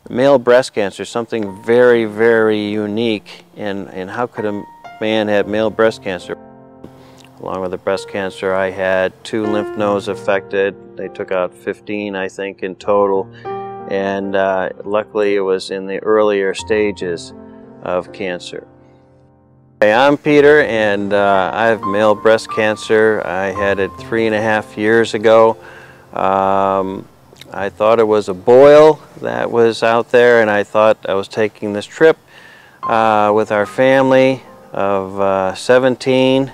Male breast cancer is something very, very unique, and how could a man have male breast cancer? Along with the breast cancer, I had 2 lymph nodes affected. They took out 15, I think, in total, and luckily it was in the earlier stages of cancer. Hey, I'm Peter, and I have male breast cancer. I had it 3.5 years ago. I thought it was a boil that was out there, and I thought I was taking this trip with our family of 17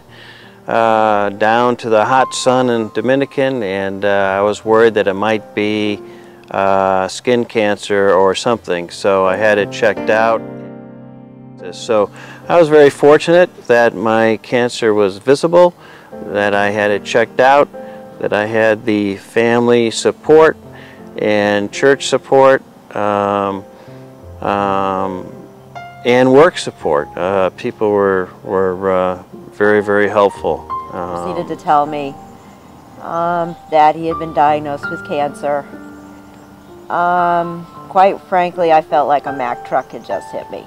down to the hot sun in Dominican, and I was worried that it might be skin cancer or something, so I had it checked out. So I was very fortunate that my cancer was visible, that I had it checked out, that I had the family support and church support and work support. People were very, very helpful. Proceeded to tell me that he had been diagnosed with cancer. Quite frankly, I felt like a Mack truck had just hit me.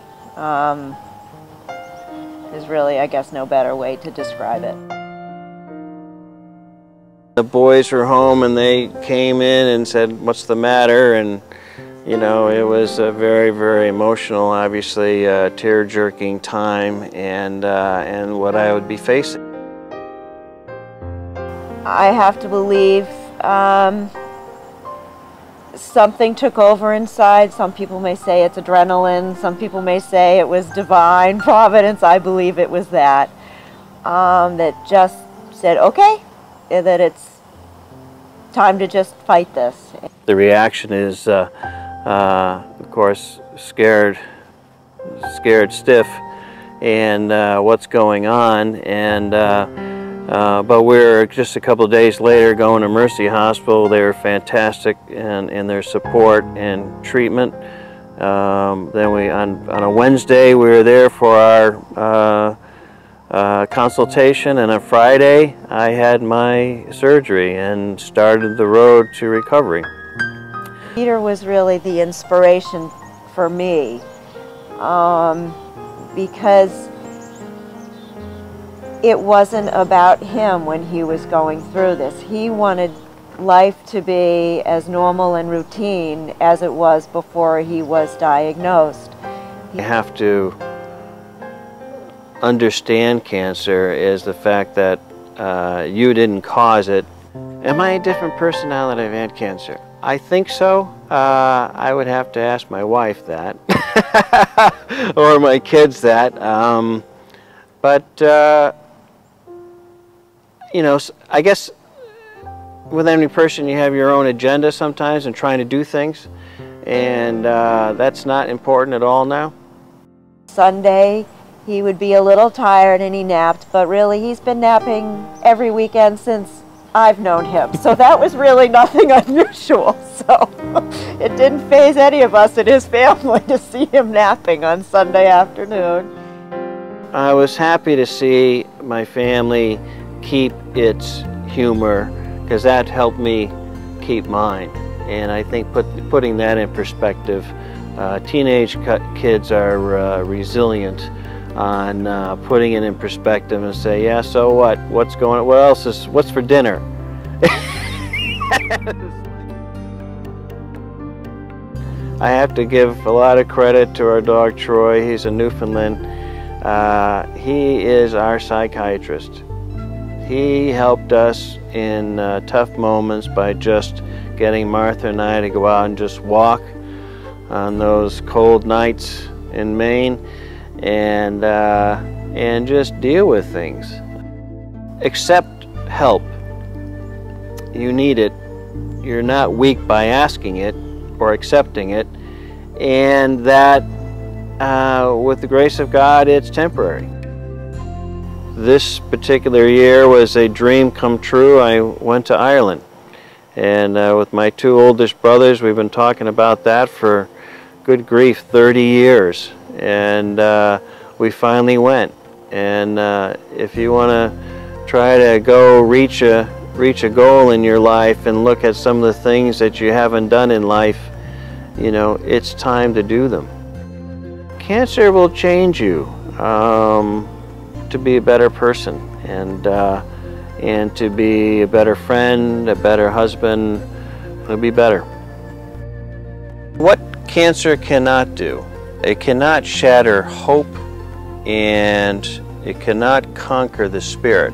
There's really, I guess, no better way to describe it. The boys were home and they came in and said, "What's the matter?" And you know, it was a very, very emotional, obviously tear-jerking time, and what I would be facing. I have to believe something took over inside. Some people may say it's adrenaline. Some people may say it was divine providence. I believe it was that. That just said, okay, that it's time to just fight this. The reaction is, of course, scared stiff, and what's going on, and but we're just a couple of days later going to Mercy Hospital. They were fantastic in their support and treatment. Then on a Wednesday we were there for our consultation, and on Friday I had my surgery and started the road to recovery. Peter was really the inspiration for me because it wasn't about him when he was going through this. He wanted life to be as normal and routine as it was before he was diagnosed. You have to understand cancer is the fact that you didn't cause it. Am I a different person now that I've had cancer? I think so. I would have to ask my wife that or my kids that. But you know, I guess with any person you have your own agenda sometimes and trying to do things, and that's not important at all now. Sunday he would be a little tired and he napped, but really he's been napping every weekend since I've known him, so that was really nothing unusual. So it didn't faze any of us in his family to see him napping on Sunday afternoon. I was happy to see my family keep its humor, because that helped me keep mine. And I think putting that in perspective, teenage kids are resilient on putting it in perspective and say, yeah, so what? What's going on? What else is? What's for dinner? I have to give a lot of credit to our dog Troy. He's a Newfoundland. He is our psychiatrist. He helped us in tough moments by just getting Martha and I to go out and just walk on those cold nights in Maine, and just deal with things. Accept help. You need it. You're not weak by asking it or accepting it, and that with the grace of God, it's temporary. This particular year was a dream come true. I went to Ireland, and with my 2 oldest brothers, we've been talking about that for, good grief, 30 years, and we finally went. And if you want to try to go reach a goal in your life and look at some of the things that you haven't done in life, you know, it's time to do them. Cancer will change you to be a better person, and to be a better friend, a better husband. It'll be better. What cancer cannot do, it cannot shatter hope, and it cannot conquer the spirit.